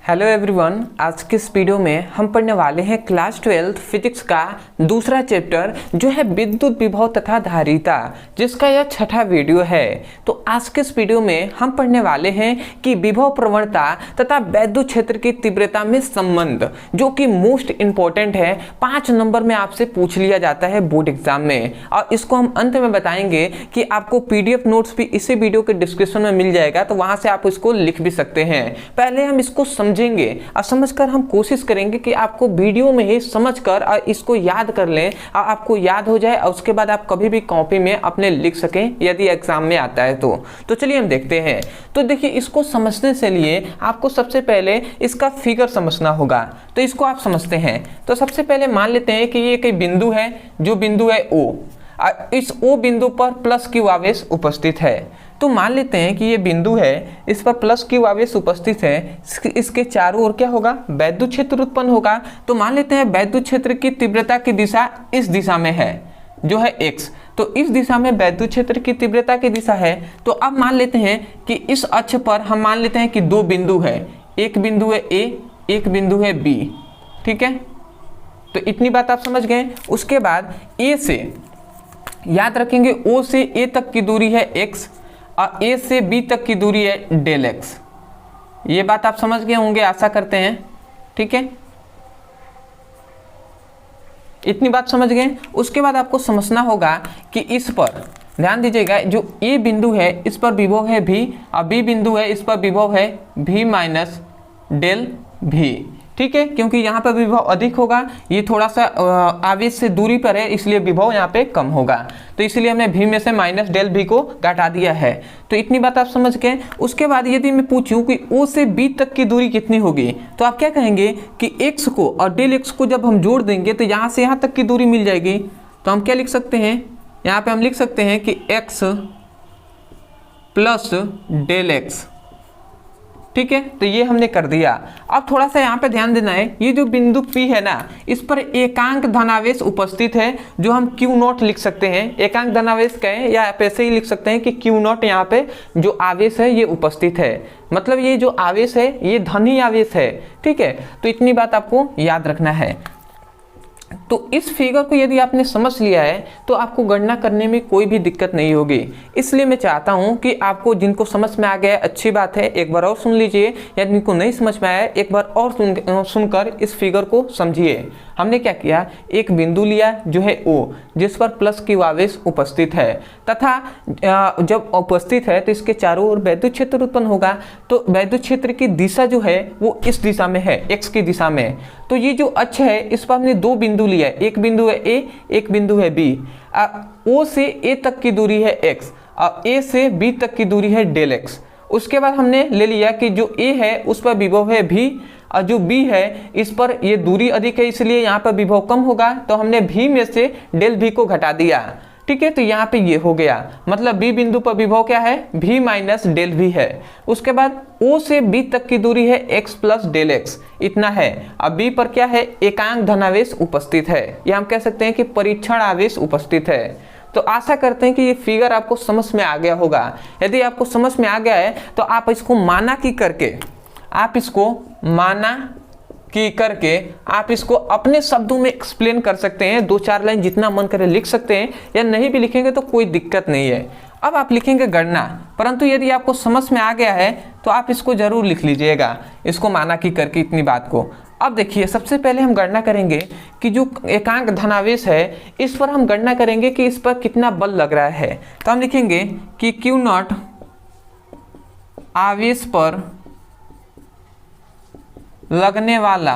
Hello everyone, आज के इस वीडियो में हम पढ़ने वाले हैं क्लास 12 फिजिक्स का दूसरा चैप्टर जो है विद्युत विभव तथा धारिता, जिसका यह छठा वीडियो है। तो आज के इस वीडियो में हम पढ़ने वाले हैं कि विभव प्रवणता तथा वैद्युत क्षेत्र की तीव्रता में संबंध, जो कि मोस्ट इंपॉर्टेंट है। 5 नंबर में आपसे पूछ लिया जाता है बोर्ड एग्जाम में, और इसको हम अंत में बताएंगे कि आपको PDF नोट्स भी इसी वीडियो के डिस्क्रिप्शन में मिल जाएगा, तो वहां से आप इसको लिख भी सकते हैं। पहले हम इसको समझेंगे और समझकर हम कोशिश करेंगे कि आपको वीडियो में ही समझकर और इसको याद कर लें और आपको याद हो जाए, और उसके बाद आप कभी भी कॉपी में अपने लिख सकें यदि एग्जाम में आता है तो चलिए हम देखते हैं। तो देखिए, इसको समझने से लिए आपको सबसे पहले इसका फिगर समझना होगा। तो इसको आप समझते हैं। तो सबसे पहले मान लेते हैं कि ये कोई बिंदु है, जो बिंदु है O। इस O बिंदु पर प्लस Q आवेश उपस्थित है। तो मान लेते हैं कि ये बिंदु है, इस पर प्लस Q आवेश उपस्थित है। इसके चारों ओर क्या होगा? वैद्युत क्षेत्र उत्पन्न होगा। तो मान लेते हैं वैद्युत क्षेत्र की तीव्रता की दिशा इस दिशा में है, जो है x। तो इस दिशा में वैद्युत क्षेत्र की तीव्रता की दिशा है। तो अब मान लेते हैं कि इस अक्ष पर हम मान लेते हैं कि 2 बिंदु है, एक बिंदु है A, एक बिंदु है B। ठीक है, तो इतनी बात आप समझ गए। उसके बाद A से याद रखेंगे, O से A तक की दूरी है x और A से B तक की दूरी है डेल x। ये बात आप समझ गए होंगे, आशा करते हैं। ठीक है, इतनी बात समझ गए। उसके बाद आपको समझना होगा कि इस पर ध्यान दीजिएगा, जो A बिंदु है इस पर विभव है V और B बिंदु है इस पर विभव है V माइनस डेल V। ठीक है, क्योंकि यहाँ पर विभव अधिक होगा, ये थोड़ा सा आवेश से दूरी पर है, इसलिए विभव यहाँ पे कम होगा। तो इसलिए हमने V में से माइनस डेल V को घटा दिया है। तो इतनी बात आप समझ गए। उसके बाद यदि मैं पूछूं कि O से B तक की दूरी कितनी होगी, तो आप क्या कहेंगे कि x को और डेल x को जब हम जोड़ देंगे तो यहाँ से यहाँ तक की दूरी मिल जाएगी। तो हम क्या लिख सकते हैं, यहाँ पे हम लिख सकते हैं कि x प्लस डेल x। ठीक है, तो ये हमने कर दिया। अब थोड़ा सा यहाँ पे ध्यान देना है, ये जो बिंदु P है ना, इस पर एकांक धनावेश उपस्थित है, जो हम Q0 लिख सकते हैं। एकांक धनावेश कहें या आप ऐसे ही लिख सकते हैं कि Q0 यहाँ पे जो आवेश है ये उपस्थित है। मतलब ये जो आवेश है ये धनी आवेश है। ठीक है, तो इतनी बात आपको याद रखना है। तो इस फिगर को यदि आपने समझ लिया है तो आपको गणना करने में कोई भी दिक्कत नहीं होगी। इसलिए मैं चाहता हूं कि आपको, जिनको समझ में आ गया अच्छी बात है, एक बार और सुन लीजिए, या जिनको नहीं समझ में आया एक बार और सुनकर इस फिगर को समझिए। हमने क्या किया, एक बिंदु लिया जो है O, जिस पर प्लस Q आवेश उपस्थित है, तथा जब उपस्थित है तो इसके चारों ओर वैद्युत क्षेत्र उत्पन्न होगा। तो वैद्युत क्षेत्र की दिशा जो है वो इस दिशा में है, x की दिशा में। तो ये जो अक्ष है इस पर हमने 2 बिंदु लिया है, एक बिंदु है A, एक बिंदु है B। O से A तक की दूरी है x और A से B तक की दूरी है डेल x। उसके बाद हमने ले लिया कि जो A है उस पर विभव है V और जो B है इस पर ये दूरी अधिक है, इसलिए यहाँ पर विभव कम होगा। तो हमने V में से डेल V को घटा दिया। ठीक है, तो यहाँ पे ये हो गया, मतलब B बिंदु पर विभव क्या है, V माइनस डेल V है। उसके बाद O से B तक की दूरी है x प्लस डेल x, इतना है। अब B पर क्या है, एकांक धनावेश उपस्थित है, या हम कह सकते हैं कि परीक्षण आवेश उपस्थित है। तो आशा करते हैं कि ये फिगर आपको समझ में आ गया होगा। यदि आपको समझ में आ गया है तो आप इसको माना कि करके आप इसको अपने शब्दों में एक्सप्लेन कर सकते हैं। 2-4 लाइन जितना मन करे लिख सकते हैं, या नहीं भी लिखेंगे तो कोई दिक्कत नहीं है। अब आप लिखेंगे गणना, परंतु यदि आपको समझ में आ गया है तो आप इसको जरूर लिख लीजिएगा, इसको माना कि करके इतनी बात को। अब देखिए, सबसे पहले हम गणना करेंगे कि जो एकांक धनावेश है इस पर हम गणना करेंगे कि इस पर कितना बल लग रहा है। तो हम लिखेंगे कि Q0 आवेश पर लगने वाला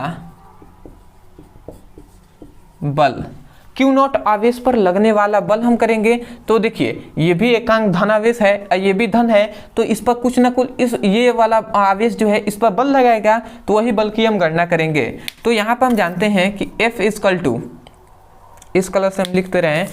बल, Q0 आवेश पर लगने वाला बल हम करेंगे। तो देखिए, ये भी एकांक धनावेश है, ये भी धन है, तो इस पर कुछ ना कुछ ये वाला आवेश जो है इस पर बल लगाएगा, तो वही बल की हम गणना करेंगे। तो यहाँ पर हम जानते हैं कि F इक्वल टू, इस कलर से हम लिखते रहे,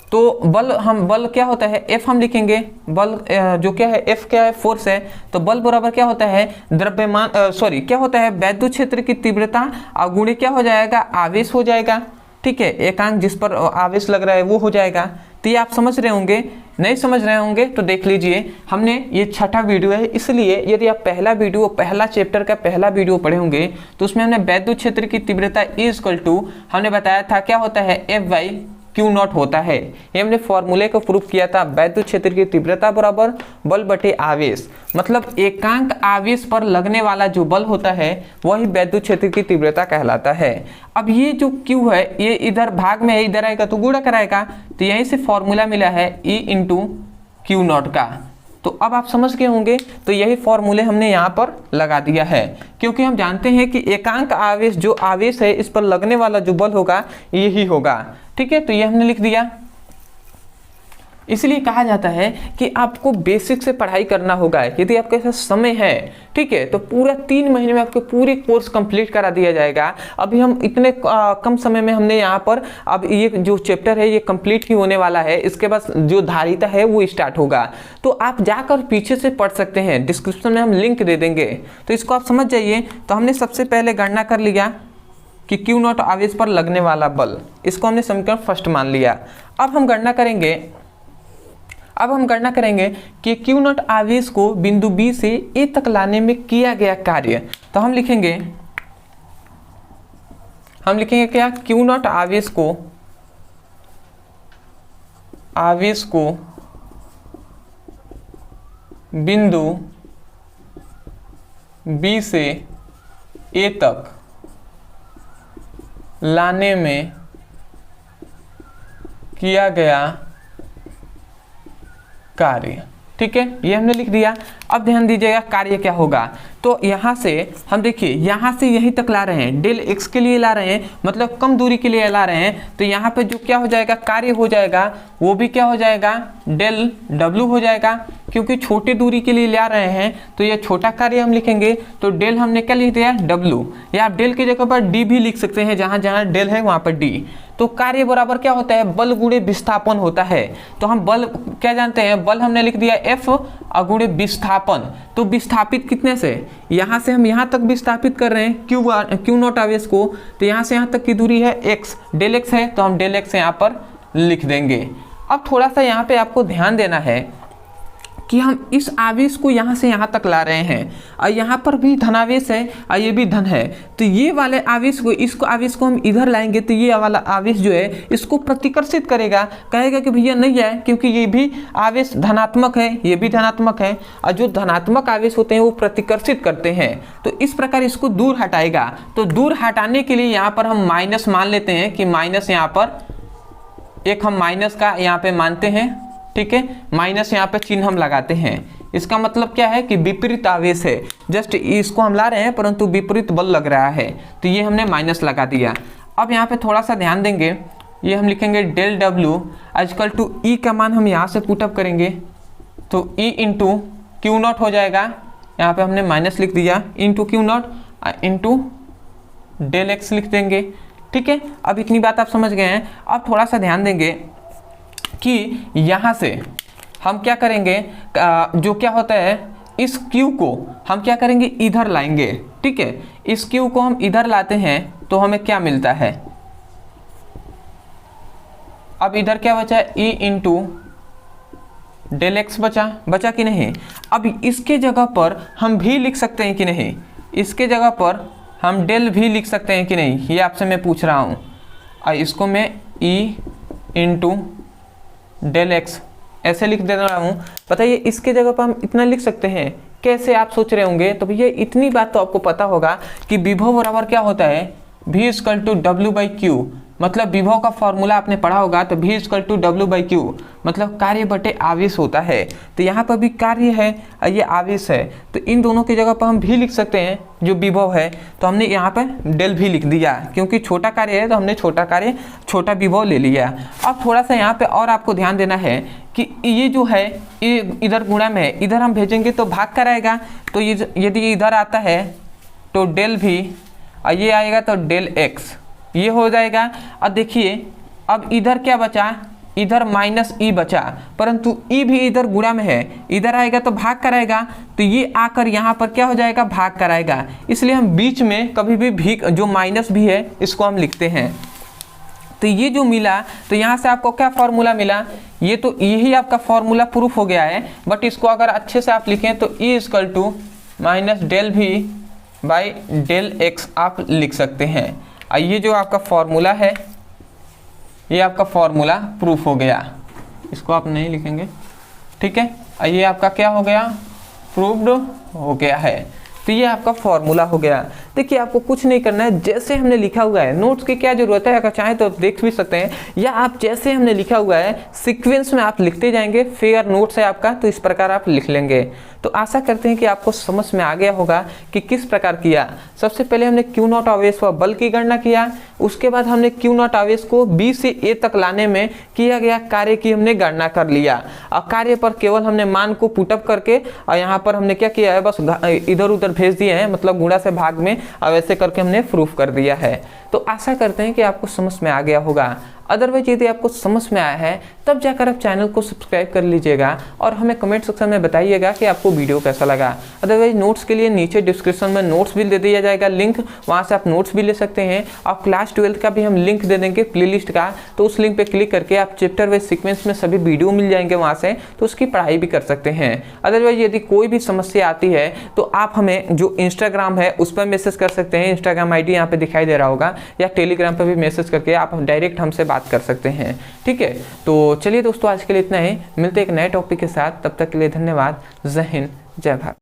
तो बल क्या होता है, F हम लिखेंगे। बल जो क्या है, F क्या है, फोर्स है। तो बल बराबर क्या होता है, द्रव्यमान क्या होता है, वैद्युत क्षेत्र की तीव्रता और गुणे क्या हो जाएगा, आवेश हो जाएगा। ठीक है, एकांक जिस पर आवेश लग रहा है वो हो जाएगा। तो ये आप समझ रहे होंगे नहीं समझ रहे होंगे तो देख लीजिए, हमने ये छठा वीडियो है, इसलिए यदि आप पहला चैप्टर का पहला वीडियो पढ़े होंगे तो उसमें हमने वैद्युत क्षेत्र की तीव्रता E हमने बताया था क्या होता है, F/Q0 होता है। ये हमने फॉर्मूले को प्रूफ किया था, वैद्युत क्षेत्र की तीव्रता बराबर बल बटे आवेश, मतलब एकांक आवेश पर लगने वाला जो बल होता है वही वैद्युत क्षेत्र की तीव्रता कहलाता है। अब ये जो Q है ये इधर भाग में है, इधर आएगा तो गुणा कराएगा, तो यहीं से फॉर्मूला मिला है E/Q0 का। तो अब आप समझ गए होंगे, तो यही फॉर्मूले हमने यहाँ पर लगा दिया है, क्योंकि हम जानते हैं कि एकांक आवेश जो आवेश है इस पर लगने वाला जो बल होगा यही होगा। ठीक है, तो ये हमने लिख दिया। इसलिए कहा जाता है कि आपको बेसिक से पढ़ाई करना होगा। यदि आपके पास समय है, ठीक है, तो पूरा 3 महीने में आपको पूरे कोर्स कंप्लीट करा दिया जाएगा। अभी हम इतने कम समय में हमने यहाँ पर अब ये जो चैप्टर है ये कंप्लीट ही होने वाला है, इसके बाद जो धारिता है वो स्टार्ट होगा। तो आप जाकर पीछे से पढ़ सकते हैं, डिस्क्रिप्शन में हम लिंक दे देंगे, तो इसको आप समझ जाइए। तो हमने सबसे पहले गणना कर लिया कि Q0 आवेश पर लगने वाला बल, इसको हमने समीकरण फर्स्ट मान लिया। अब हम गणना करेंगे कि Q0 आवेश को बिंदु B से A तक लाने में किया गया कार्य। तो हम लिखेंगे क्या, Q0 आवेश को बिंदु B से A तक लाने में किया गया कार्य। ठीक है, ये हमने लिख दिया। अब ध्यान दीजिएगा कार्य क्या होगा। तो यहाँ से हम देखिए, यहाँ से यहीं तक ला रहे हैं, डेल x के लिए ला रहे हैं, मतलब कम दूरी के लिए ला रहे हैं। तो यहाँ पे जो क्या हो जाएगा, कार्य हो जाएगा, वो भी क्या हो जाएगा, डेल w हो जाएगा, क्योंकि छोटी दूरी के लिए ला रहे हैं तो ये छोटा कार्य हम लिखेंगे। तो डेल हमने क्या लिख दिया, w, या आप डेल की जगह पर d भी लिख सकते हैं, जहाँ जहाँ डेल है वहाँ पर d। तो कार्य बराबर क्या होता है, बल गुणे विस्थापन होता है। तो हम बल क्या जानते हैं, बल हमने लिख दिया F गुणे विस्थापन। तो विस्थापित कितने से, यहाँ से हम यहाँ तक विस्थापित कर रहे हैं Q0 आवेश को, तो यहाँ से यहाँ तक की दूरी है x, डेल x है, तो हम डेल x यहाँ पर लिख देंगे। अब थोड़ा सा यहाँ पे आपको ध्यान देना है कि हम इस आवेश को यहाँ से यहाँ तक ला रहे हैं, और यहाँ पर भी धनावेश है और ये भी धन है। तो ये वाले आवेश को आवेश को हम इधर लाएंगे, तो ये वाला आवेश जो है इसको प्रतिकर्षित करेगा, कहेगा कि भैया नहीं है, क्योंकि ये भी आवेश धनात्मक है, ये भी धनात्मक है, और जो धनात्मक आवेश होते हैं वो प्रतिकर्षित करते हैं। तो इस प्रकार इसको दूर हटाएगा। तो दूर हटाने के लिए यहाँ पर हम माइनस मान लेते हैं कि माइनस यहाँ पर एक हम माइनस का यहाँ पे मानते हैं। ठीक है, माइनस यहाँ पे चिन्ह हम लगाते हैं। इसका मतलब क्या है कि विपरीत आवेश है, जस्ट इसको हम ला रहे हैं परंतु विपरीत बल लग रहा है, तो ये हमने माइनस लगा दिया। अब यहाँ पे थोड़ा सा ध्यान देंगे, ये हम लिखेंगे डेल W आजकल टू E का मान हम यहाँ से पुटअप करेंगे, तो E इंटू Q0 हो जाएगा, यहाँ पे हमने माइनस लिख दिया, into Q0 into del x लिख देंगे। ठीक है, अब इतनी बात आप समझ गए हैं। अब थोड़ा सा ध्यान देंगे कि यहाँ से हम क्या करेंगे, जो क्या होता है, इस Q को हम क्या करेंगे, इधर लाएंगे। ठीक है, इस Q को हम इधर लाते हैं तो हमें क्या मिलता है, अब इधर क्या बचा, E इंटू डेल एक्स बचा कि नहीं। अब इसके जगह पर हम भी लिख सकते हैं कि नहीं, इसके जगह पर हम डेल भी लिख सकते हैं कि नहीं, ये आपसे मैं पूछ रहा हूँ। और इसको मैं E इंटू डेल एक्स ऐसे लिख दे रहा हूँ। बताइए इसके जगह पर हम इतना लिख सकते हैं, कैसे आप सोच रहे होंगे। तो भैया इतनी बात तो आपको पता होगा कि विभव बराबर क्या होता है, V इक्वल टू W/Q, मतलब विभव का फॉर्मूला आपने पढ़ा होगा। तो V इक्वल टू W/Q मतलब कार्य बटे आवेश होता है। तो यहाँ पर भी कार्य है और ये आवेश है, तो इन दोनों की जगह पर हम भी लिख सकते हैं जो विभव है। तो हमने यहाँ पर डेल भी लिख दिया, क्योंकि छोटा कार्य है तो हमने छोटा विभव ले लिया। अब थोड़ा सा यहाँ पर और आपको ध्यान देना है कि ये जो है ये इधर गुणा में है, इधर हम भेजेंगे तो भाग कराएगा। तो ये यदि इधर आता है तो डेल भी, और ये आएगा तो डेल एक्स, ये हो जाएगा। और देखिए अब इधर क्या बचा, इधर माइनस ई बचा, परंतु ई भी इधर गुणा में है, इधर आएगा तो भाग कराएगा। तो ये आकर यहाँ पर क्या हो जाएगा, भाग कराएगा। इसलिए हम बीच में कभी भी जो माइनस भी है इसको हम लिखते हैं। तो ये जो मिला, तो यहाँ से आपको क्या फॉर्मूला मिला, ये तो यही आपका फॉर्मूला प्रूफ हो गया है, बट इसको अगर अच्छे से आप लिखें तो E equal to minus del V by del X आप लिख सकते हैं। और ये जो आपका फॉर्मूला है ये आपका फॉर्मूला प्रूफ हो गया, इसको आप नहीं लिखेंगे, ठीक है। और ये आपका क्या हो गया, प्रूव्ड हो गया है। तो ये आपका फॉर्मूला हो गया। देखिए आपको कुछ नहीं करना है, जैसे हमने लिखा हुआ है, नोट्स की क्या जरूरत है, अगर चाहें तो आप देख भी सकते हैं, या आप जैसे हमने लिखा हुआ है सीक्वेंस में आप लिखते जाएंगे, फिर नोट्स है आपका तो इस प्रकार आप लिख लेंगे। तो आशा करते हैं कि आपको समझ में आ गया होगा कि किस प्रकार किया। सबसे पहले हमने क्यू नॉट आवेश व बल की गणना किया, उसके बाद हमने क्यू नॉट आवेश को बी से ए तक लाने में किया गया कार्य की हमने गणना कर लिया, और कार्य पर केवल हमने मान को पुटअप करके और यहाँ पर हमने क्या किया है, बस इधर उधर भेज दिए हैं, मतलब गुणा से भाग में, और वैसे करके हमने प्रूफ कर दिया है। तो आशा करते हैं कि आपको समझ में आ गया होगा। अदरवाइज यदि आपको समझ में आया है तब जाकर आप चैनल को सब्सक्राइब कर लीजिएगा और हमें कमेंट सेक्शन में बताइएगा कि आपको वीडियो कैसा लगा। अदरवाइज नोट्स के लिए नीचे डिस्क्रिप्शन में नोट्स भी दे दिया जाएगा लिंक, वहाँ से आप नोट्स भी ले सकते हैं, और क्लास 12 का भी हम लिंक दे देंगे प्लेलिस्ट का, तो उस लिंक पे क्लिक करके आप चैप्टर वाइज सीक्वेंस में सभी वीडियो मिल जाएंगे वहाँ से, तो उसकी पढ़ाई भी कर सकते हैं। अदरवाइज यदि कोई भी समस्या आती है तो आप हमें जो इंस्टाग्राम है उस पर मैसेज कर सकते हैं, इंस्टाग्राम ID यहाँ पे दिखाई दे रहा होगा, या टेलीग्राम पर भी मैसेज करके आप डायरेक्ट हमसे बात कर सकते हैं, ठीक है। तो चलिए दोस्तों आज के लिए इतना ही, मिलते हैं एक नए टॉपिक के साथ, तब तक के लिए धन्यवाद। जय हिंद, जय भारत।